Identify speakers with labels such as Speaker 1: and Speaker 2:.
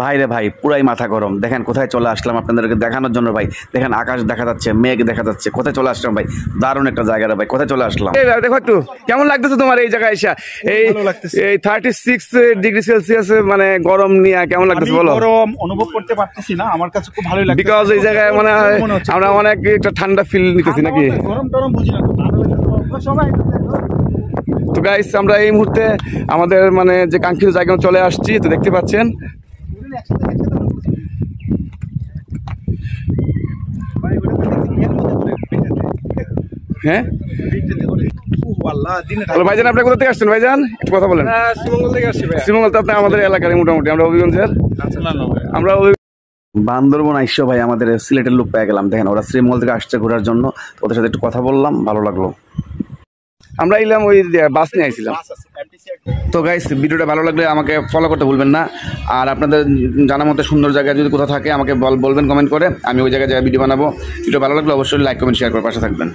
Speaker 1: ভাই রে ভাই, পুরাই মাথা গরম। দেখেন কোথায় চলে আসলাম আপনাদেরকে দেখানোর জন্য ভাই। দেখেন আকাশ দেখা যাচ্ছে, মেঘ দেখা যাচ্ছে। কোথায় চলে আসলাম ভাই? দারুণ একটা জায়গা রে ভাই, কোথায় চলে আসলাম। দেখো একটু কেমন লাগতেছে তোমার এই জায়গায় এসে? এই 36 ডিগ্রি সেলসিয়াস মানে গরম নিয়ে কেমন লাগতেছে বলো?
Speaker 2: গরম অনুভব করতে পারতেছি না, আমার কাছে খুব ভালোই লাগছে।
Speaker 1: বিকজ এই জায়গায় মানে আমরা অনেক একটা ঠান্ডা ফিল নিতেছি নাকি?
Speaker 2: গরম টরম বুঝি না সবাই।
Speaker 1: তো গাইস, আমরা এই মুহূর্তে আমাদের মানে যে কাঙ্ক্ষিত জায়গায় চলে আসছি। তো দেখতে পাচ্ছেন হ্যাঁ ভাইজান, আপনি কোথা থেকে আসছেন ভাইজান? একটু কথা বলেন।
Speaker 2: শ্রীমঙ্গল থেকে আসছি ভাই।
Speaker 1: শ্রীমঙ্গল তো আপনি আমাদের এলাকার মোটামুটি, আমরা হবিগঞ্জের। আমরা বান্দরবন আইসো ভাই আমাদের সিলেটের লোক পেয়ে গেলাম। দেখেন ওরা শ্রীমঙ্গল থেকে আসছে ঘোরার জন্য, ওদের সাথে একটু কথা বললাম, ভালো লাগলো। আমরা এলাম ওই বাস নিয়ে আইছিলাম। তো গাইস, ভিডিওটা ভালো লাগলে আমাকে ফলো করতে ভুলবেন না। আর আপনাদের জানা মতো সুন্দর জায়গায় যদি কোথাও থাকে আমাকে বলবেন কমেন্ট করে, আমি ওই জায়গায় ভিডিও বানাবো। ভিডিও ভালো লাগলে অবশ্যই লাইক কমেন্ট শেয়ার করে পাশে থাকবেন।